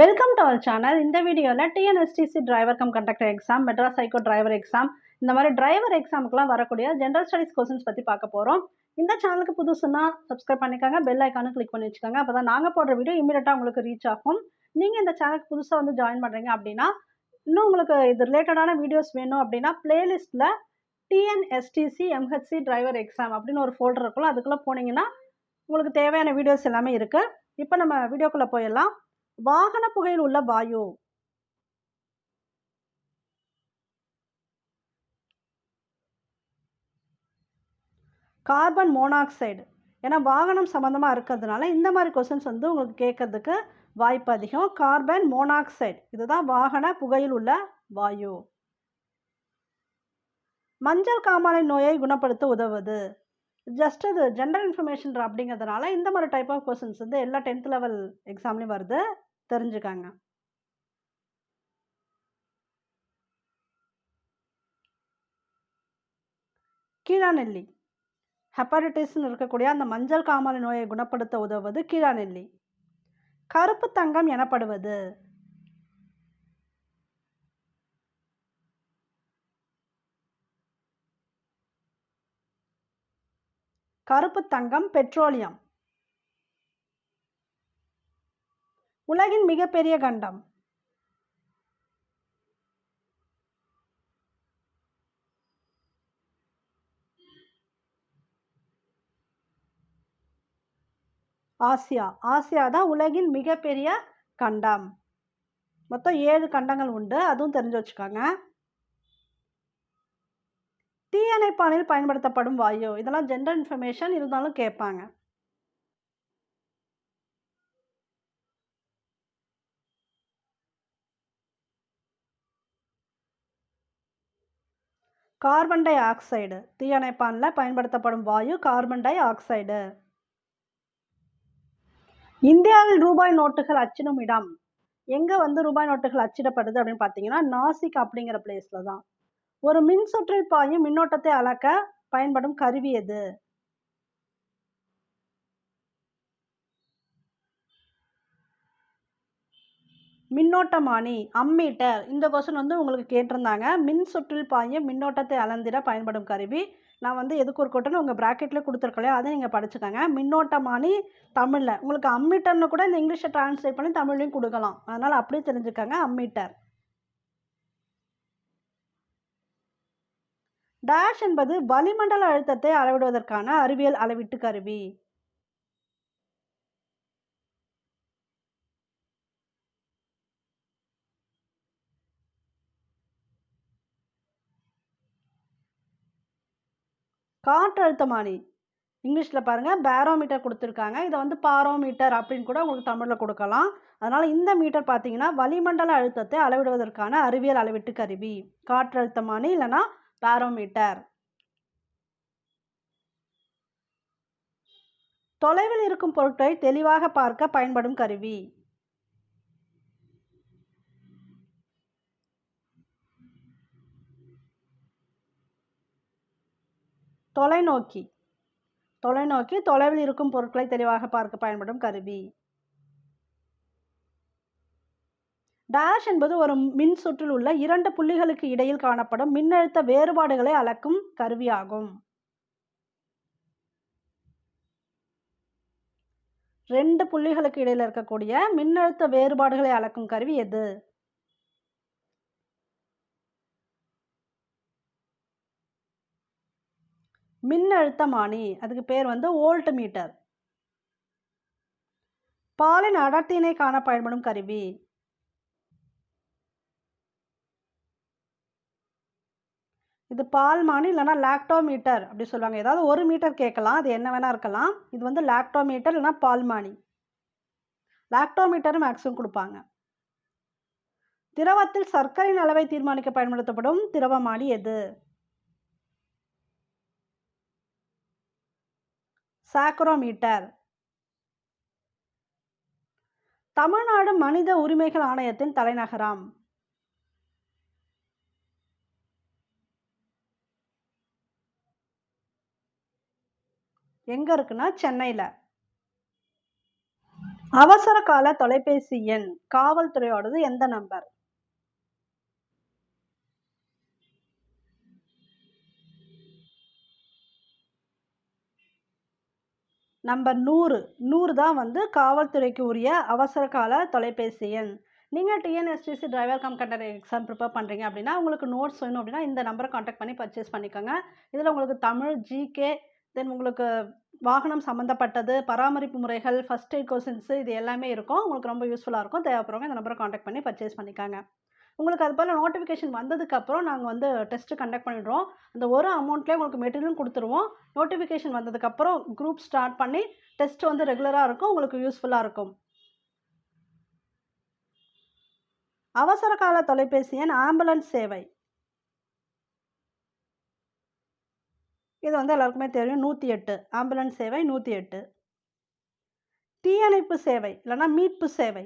Welcome to our channel. இந்த வீடியோவில் TNSTC driver cum conductor exam, Madras high court driver exam, இந்த மாதிரி டிரைவர் எக்ஸாமுக்குலாம் வரக்கூடிய ஜென்ரல் ஸ்டடீஸ் கொஸ்டின்ஸ் பற்றி பார்க்க போகிறோம். இந்த சேனலுக்கு புதுசுன்னா சப்ஸ்கிரைப் பண்ணிக்கோங்க, பெல் ஐக்கானும் கிளிக் பண்ணி வச்சுக்கோங்க. அப்போ தான் நாங்கள் போடுற வீடியோ இமீடியட்டாக உங்களுக்கு ரீச் ஆகும். நீங்கள் இந்த சேனலுக்கு புதுசாக வந்து ஜாயின் பண்ணுறீங்க அப்படின்னா, இன்னும் உங்களுக்கு இது ரிலேட்டடான வீடியோஸ் வேணும் அப்படின்னா பிளேலிஸ்ட்டில் டிஎன்எஸ்டிசி எம்ஹெச்சி டிரைவர் எக்ஸாம் அப்படின்னு ஒரு ஃபோல்டர் இருக்குல்ல, அதுக்குள்ளே போனீங்கன்னா உங்களுக்கு தேவையான வீடியோஸ் எல்லாமே இருக்குது. இப்போ நம்ம வீடியோக்குள்ளே போயிடலாம். வாகன புகையில் உள்ள வாயு. Carbon monoxide. ஏன்னா வாகனம் சம்பந்தமா இருக்கிறதுனால இந்த மாதிரி கொஸ்டின்ஸ் வந்து உங்களுக்கு கேட்கறதுக்கு வாய்ப்பு அதிகம். கார்பன் மோனாக்சைடு இதுதான் வாகன புகையில் உள்ள வாயு. மஞ்சள் காமாலை நோயை குணப்படுத்த உதவுது. ஜஸ்ட் இது ஜென்ரல் இன்ஃபர்மேஷன் அப்படிங்கிறதுனால இந்த மாதிரி டைப் ஆஃப் கொஸ்டின்ஸ் வந்து எல்லா 10th லெவல் எக்ஸாம்லையும் வருது, தெரிஞ்சுக்காங்க. கீழாநெல்லி. ஹெப்படைட்டிஸ்ன்னு இருக்கக்கூடிய அந்த மஞ்சள் காமாலை நோயை குணப்படுத்த உதவுவது கீழாநெல்லி. கருப்பு தங்கம் எனப்படுவது. கருப்பு தங்கம் பெட்ரோலியம். உலகின் மிகப்பெரிய கண்டம். ஆசியா. ஆசியா தான் உலகின் மிகப்பெரிய கண்டம். மொத்தம் 7 கண்டங்கள் உண்டு, அதுவும் தெரிஞ்சு வச்சுக்கோங்க. தீயணைப்பானில் பயன்படுத்தப்படும் வாயு. இதெல்லாம் ஜென்ரல் இன்ஃபர்மேஷன், இருந்தாலும் கேட்பாங்க. Carbon di oxide. தீயணைப்பானில் பயன்படுத்தப்படும் வாயு கார்பன் டை ஆக்சைடு. இந்தியாவில் ரூபாய் நோட்டுகள் அச்சிடும் இடம். எங்கே வந்து ரூபாய் நோட்டுகள் அச்சிடப்படுது அப்படின்னு பார்த்தீங்கன்னா, நாசிக் அப்படிங்கிற பிளேஸில் தான். ஒரு மின் சுற்றில் பாயும் மின்னோட்டத்தை அளக்க பயன்படும் கருவி எது? மின்னோட்டமானி, அம்மீட்டர். இந்த கொஸ்டின் வந்து உங்களுக்கு கேட்டிருந்தாங்க. மின் சுற்றில் பாயும் மின்னோட்டத்தை அளந்திட பயன்படும் கருவி. நான் வந்து எதுக்கு ஒரு கொட்டன்னு உங்கள் ப்ராக்கெட்டில் கொடுத்துருக்கலையோ அதை நீங்கள் படிச்சுக்கோங்க. மின்னோட்டமானி தமிழில். உங்களுக்கு அம்மீட்டர்னு கூட இந்த இங்கிலீஷை டிரான்ஸ்லேட் பண்ணி தமிழ்லையும் கொடுக்கலாம், அதனால் அப்படியே தெரிஞ்சுக்கோங்க, அம்மீட்டர். டேஷ் என்பது வளிமண்டல அழுத்தத்தை அளவிடுவதற்கான அறிவியல் அளவீட்டு கருவி. காற்றழுத்தமானி. இங்கிலீஷில் பாருங்கள், பேரோமீட்டர் கொடுத்துருக்காங்க. இதை வந்து பாரோமீட்டர் அப்படின்னு கூட உங்களுக்கு தமிழில் கொடுக்கலாம். அதனால் இந்த மீட்டர் பார்த்தீங்கன்னா வளிமண்டல அழுத்தத்தை அளவிடுவதற்கான அறிவியல் அளவீட்டு கருவி. காற்றழுத்தமானி இல்லைன்னா பேரோமீட்டர். தொலைவில் இருக்கும் பொருட்களை தெளிவாக பார்க்க பயன்படும் கருவி. தொலைநோக்கி. தொலைநோக்கி தொலைவில் இருக்கும் பொருட்களை தெளிவாக பார்க்க பயன்படும் கருவி. டேஷ் என்பது ஒரு மின் சுற்றில் உள்ள 2 புள்ளிகளுக்கு இடையில் காணப்படும் மின்னழுத்த வேறுபாடுகளை அளக்கும் கருவியாகும். 2 புள்ளிகளுக்கு இடையில் இருக்கக்கூடிய மின்னழுத்த வேறுபாடுகளை அளக்கும் கருவி எது? மின்னழுத்தமானி. அதுக்கு பேர் வந்து வோல்ட் மீட்டர். பாலின் அடர்த்தியினை காண பயன்படும் கருவி. இது பால்மானி இல்லைனா லாக்டோமீட்டர் அப்படி சொல்லுவாங்க. ஏதாவது ஒரு மீட்டர் கேட்கலாம், அது என்ன வேணா இருக்கலாம். இது வந்து லாக்டோமீட்டர் இல்லைனா பால்மானி. லாக்டோமீட்டர் மேக்ஸிமம் கொடுப்பாங்க. திரவத்தில் சர்க்கரையின் அளவை தீர்மானிக்க பயன்படுத்தப்படும் திரவமானி எது? சாக்ரோமீட்டர். தமிழ்நாடு மனித உரிமைகள் ஆணையத்தின் தலைநகரம். எங்க இருக்குன்னா சென்னையில். அவசர கால தொலைபேசி எண் காவல்துறையோடது எந்த நம்பர்? நம்பர் 100. 100 தான் வந்து காவல்துறைக்கு உரிய அவசர கால தொலைபேசி எண். நீங்க TNSTC driver cum conductor exam prepare பண்றீங்க அப்படின்னா, உங்களுக்கு நோட்ஸ் வேணும் அப்படின்னா இந்த நம்பரை கான்டாக்ட் பண்ணி பர்ச்சேஸ் பண்ணிக்கோங்க. இதில் உங்களுக்கு தமிழ், ஜிகே, தென் உங்களுக்கு வாகனம் சம்மந்தப்பட்டது, பராமரிப்பு முறைகள், ஃபர்ஸ்ட் எய்ட் கொஸ்டின்ஸ் இது எல்லாமே இருக்கும். உங்களுக்கு ரொம்ப யூஸ்ஃபுல்லாக இருக்கும். தேவைப்படுறவங்க இந்த நம்பரை கான்டாக்ட் பண்ணி பர்ச்சேஸ் பண்ணிக்கோங்க. உங்களுக்கு அது போல் நோட்டிஃபிகேஷன் வந்ததுக்கப்புறம் நாங்கள் வந்து டெஸ்ட்டு கண்டக்ட் பண்ணிடுறோம். அந்த ஒரு அமௌண்ட்லேயே உங்களுக்கு மெட்டீரியலும் கொடுத்துருவோம். நோட்டிஃபிகேஷன் வந்ததுக்கப்புறம் குரூப் ஸ்டார்ட் பண்ணி டெஸ்ட் வந்து ரெகுலராக இருக்கும். உங்களுக்கு யூஸ்ஃபுல்லாக இருக்கும். அவசர கால தொலைபேசி எண் ஆம்புலன்ஸ் சேவை. இது வந்து எல்லாருக்குமே தெரியும். 108 ஆம்புலன்ஸ் சேவை 108. தீயணைப்பு சேவை இல்லைன்னா மீட்பு சேவை.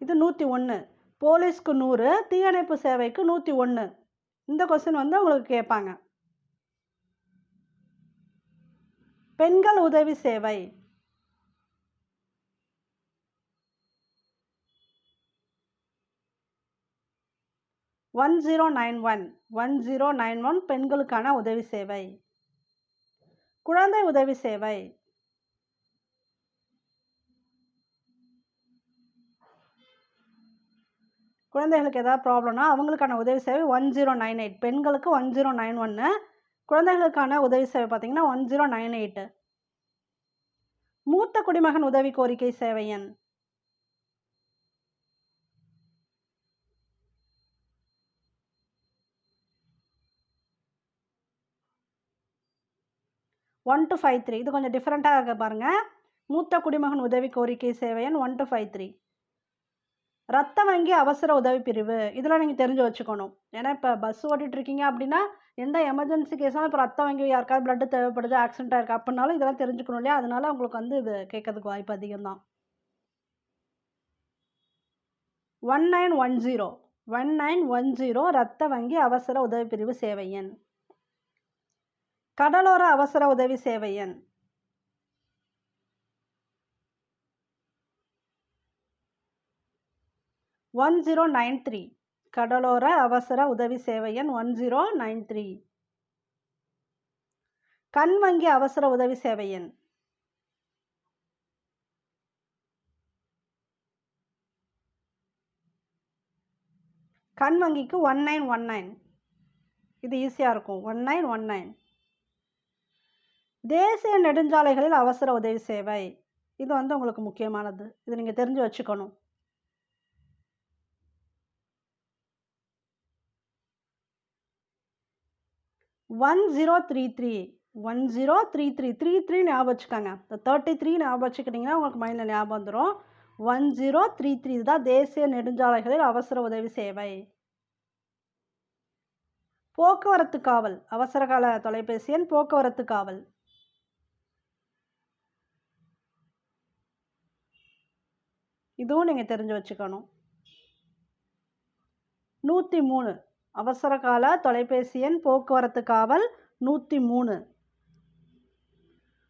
இது 101. போலீஸ்க்கு 100, தீயணைப்பு சேவைக்கு 101. இந்த கொஸ்டின் வந்து உங்களுக்கு கேட்பாங்க. பெண்கள் உதவி சேவை. ஒன் 1091 பெண்களுக்கான உதவி சேவை. குழந்தை உதவி சேவை. குழந்தைகளுக்கு ஏதாவது ப்ராப்ளம்னா அவங்களுக்கான உதவி சேவை 1098. பெண்களுக்கு 1091. குழந்தைகளுக்கான உதவி சேவை பார்த்தீங்கன்னா 1098. மூத்த குடிமகன் உதவி கோரிக்கை சேவை எண். ஒன் 1253. இது கொஞ்சம் டிஃப்ரெண்ட்டாக இருக்க பாருங்க. மூத்த குடிமகன் உதவி கோரிக்கை சேவை எண் 1253. ரத்த வங்கி அவசர உதவி பிரிவு. இதெல்லாம் நீங்கள் தெரிஞ்சு வச்சுக்கணும். ஏன்னா இப்போ பஸ் ஓட்டிகிட்டு இருக்கீங்க அப்படின்னா எந்த எமர்ஜென்சி கேஸாலும் இப்போ ரத்த வங்கி யாருக்காவது பிளட்டு தேவைப்படுது, ஆக்சிடென்ட் ஆயிருக்கு அப்படின்னாலும் இதெல்லாம் தெரிஞ்சுக்கணும் இல்லையா? அதனால உங்களுக்கு வந்து இது கேட்கறதுக்கு வாய்ப்பு அதிகம் தான். 1910 ரத்த வங்கி அவசர உதவி பிரிவு சேவை எண். கடலோர அவசர உதவி சேவை எண். 1093. கடலோர அவசர உதவி சேவை எண் 1093. கண் வங்கி அவசர உதவி சேவை எண். கண் வங்கிக்கு 1919. இது ஈஸியாக இருக்கும். 1919. தேசிய நெடுஞ்சாலைகளில் அவசர உதவி சேவை. இது வந்து உங்களுக்கு முக்கியமானது. இது நீங்கள் தெரிஞ்சு வச்சுக்கணும். 1033. 33 ஞாபகம் வச்சுக்கோங்க. 33 ஞாபகம் வச்சுக்கிட்டிங்கன்னா உங்களுக்கு மைண்டில் ஞாபகம் வந்துடும். 1033 இதுதான் தேசிய நெடுஞ்சாலைகளில் அவசர உதவி சேவை. போக்குவரத்து காவல். அவசர கால தொலைபேசி எண் போக்குவரத்து காவல். இதுவும் நீங்கள் தெரிஞ்சு வச்சுக்கணும். 103. அவசர கால தொலைபேசி எண் போக்குவரத்து காவல் 103.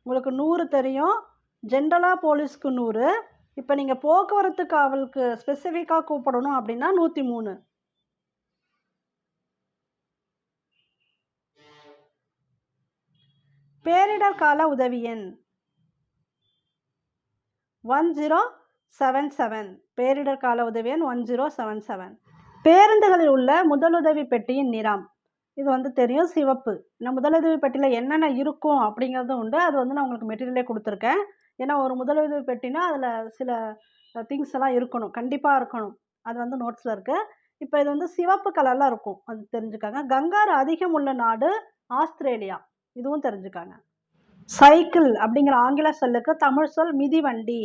உங்களுக்கு 100 தெரியும். ஜென்ரலாக போலீஸ்க்கு 100. இப்போ நீங்கள் போக்குவரத்து காவலுக்கு ஸ்பெசிஃபிக்காக கூப்பிடணும் அப்படின்னா 103. பேரிடர் கால உதவி எண் 1077. பேரிடர் கால உதவி எண் 1077. பேருந்துகளில் உள்ள முதலுதவி பெட்டியின் நிறம். இது வந்து தெரியும், சிவப்பு. நான் முதலுதவி பெட்டியில் என்னென்ன இருக்கும் அப்படிங்கிறதும் உண்டு. அது வந்து நான் உங்களுக்கு மெட்டீரியலே கொடுத்துருக்கேன். ஏன்னா ஒரு முதலுதவி பெட்டினா அதில் சில திங்ஸ் எல்லாம் இருக்கணும், கண்டிப்பாக இருக்கணும். அது வந்து நோட்ஸில் இருக்குது. இப்போ இது வந்து சிவப்பு கலரில் இருக்கும், அது தெரிஞ்சுக்காங்க. கங்காரு அதிகம் உள்ள நாடு ஆஸ்திரேலியா. இதுவும் தெரிஞ்சுக்காங்க. சைக்கிள் அப்படிங்கிற ஆங்கில சொல்லுக்கு தமிழ் சொல் மிதிவண்டி.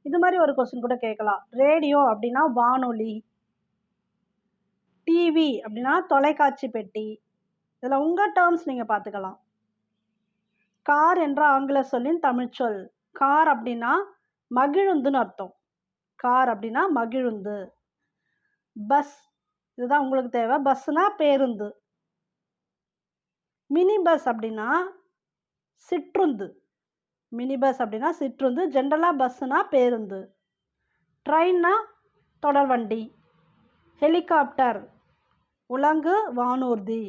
இது மாதிரி ஒரு கொஸ்டின் கூட கேட்கலாம். ரேடியோ அப்படின்னா வானொலி. டிவி அப்படின்னா தொலைக்காட்சி பெட்டி. இதில் உங்கள் டேர்ம்ஸ் நீங்கள் பார்த்துக்கலாம். கார் என்ற ஆங்கில சொல்லின் தமிழ்ச்சொல். கார் அப்படின்னா மகிழுந்துன்னு அர்த்தம். கார் அப்படின்னா மகிழுந்து. பஸ், இதுதான் உங்களுக்கு தேவை. பஸ்னா பேருந்து. மினி பஸ் அப்படின்னா சிற்றுந்து. மினி பஸ் அப்படின்னா சிற்றுந்து. ஜென்ரலாக பஸ்ஸுனா பேருந்து. ட்ரெயின்னா தொடர்வண்டி. ஹெலிகாப்டர் உலங்கு வானூர்தி.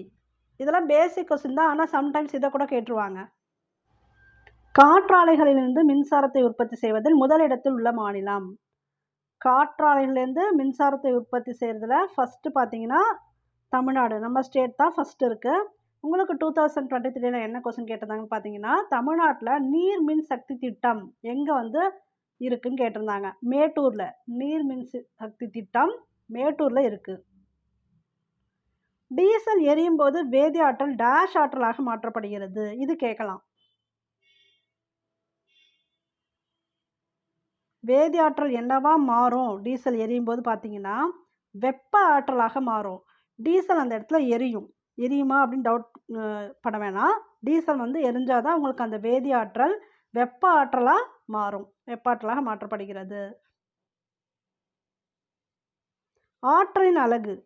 இதெல்லாம் பேசிக் கொஸ்டின் தான், ஆனால் சம்டைம்ஸ் இதை கூட கேட்டுருவாங்க. காற்றாலைகளிலிருந்து மின்சாரத்தை உற்பத்தி செய்வதில் முதலிடத்தில் உள்ள மாநிலம். காற்றாலையிலேருந்து மின்சாரத்தை உற்பத்தி செய்கிறதுல ஃபஸ்ட்டு பார்த்தீங்கன்னா தமிழ்நாடு, நம்ம ஸ்டேட் தான் ஃபஸ்ட்டு இருக்குது. உங்களுக்கு 2023 என்ன கொஸ்டின் கேட்டிருந்தாங்கன்னு பார்த்தீங்கன்னா, தமிழ்நாட்டில் நீர் மின் சக்தி திட்டம் எங்கே வந்து இருக்குன்னு கேட்டிருந்தாங்க. மேட்டூரில். நீர் மின் சக்தி திட்டம் மேட்டூரில் இருக்குது. டீசல் எரியும் போது வேதி ஆற்றல் டேஷ் ஆற்றலாக மாற்றப்படுகிறது. இது கேட்கலாம். வேதி ஆற்றல் என்னவா மாறும் டீசல் எரியும் போது பார்த்தீங்கன்னா வெப்ப ஆற்றலாக மாறும். டீசல் அந்த இடத்துல எரியுமா அப்படின்னு டவுட் பட வேணாம். டீசல் வந்து எரிஞ்சாதான் உங்களுக்கு அந்த வேதி ஆற்றல் வெப்ப ஆற்றலாக மாறும். வெப்ப ஆற்றலாக மாற்றப்படுகிறது. ஆற்றலின் அலகு.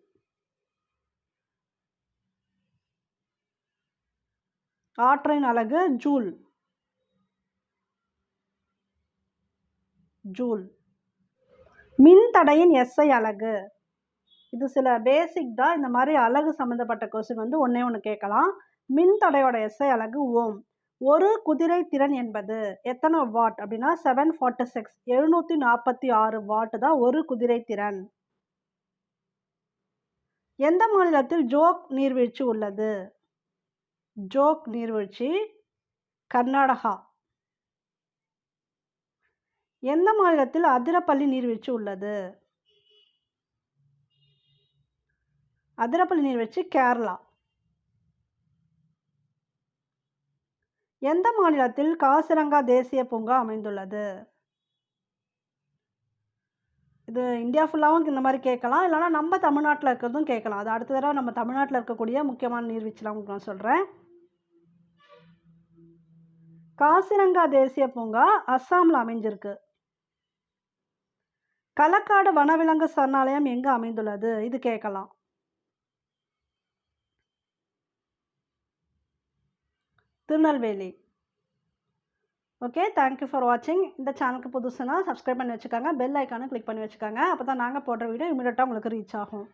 ஆற்றலின் அலகு ஜூல். ஜூல். மின்தடையின் SI அலகு. இது சில பேசிக் தான். இந்த மாதிரி அலகு சம்மந்தப்பட்ட கொஸ்டின் வந்து ஒன்று கேட்கலாம். மின்தடையோட SI அலகு ஓம். ஒரு குதிரை திறன் என்பது எத்தனை வாட் அப்படின்னா 746, 746 வாட் தான் ஒரு குதிரை திறன். எந்த மாநிலத்தில் ஜோக் நீர்வீழ்ச்சி உள்ளது? ஜோக் நீர்வீழ்ச்சி கர்நாடகா. எந்த மாநிலத்தில் அதிரப்பள்ளி நீர்வீழ்ச்சி உள்ளது? அதிரப்பள்ளி நீர்வீழ்ச்சி கேரளா. எந்த மாநிலத்தில் காசிரங்கா தேசிய பூங்கா அமைந்துள்ளது? இது இந்தியா ஃபுல்லாகவும் இந்த மாதிரி கேட்கலாம், இல்லைனா நம்ம தமிழ்நாட்டில் இருக்கிறதும் கேட்கலாம். அது அடுத்த தடவை நம்ம தமிழ்நாட்டில் இருக்கக்கூடிய முக்கியமான நீர்வீழ்ச்சிலாம் உங்களுக்கு நான் சொல்கிறேன். காசிரங்கா தேசிய பூங்கா அஸ்ஸாமில் அமைஞ்சிருக்கு. களக்காடு வனவிலங்கு சரணாலயம் எங்கே அமைந்துள்ளது? இது கேட்கலாம். திருநெல்வேலி. ஓகே, தேங்க்யூ ஃபார் வாட்சிங். இந்த சேனலுக்கு புதுசுனா சப்ஸ்கிரைப் பண்ணி வச்சுக்கோங்க. பெல் ஐக்கானை கிளிக் பண்ணி வச்சுக்கோங்க. அப்போ தான் நாங்கள் போடுற வீடியோ இமீடியட்டாக உங்களுக்கு ரீச் ஆகும்.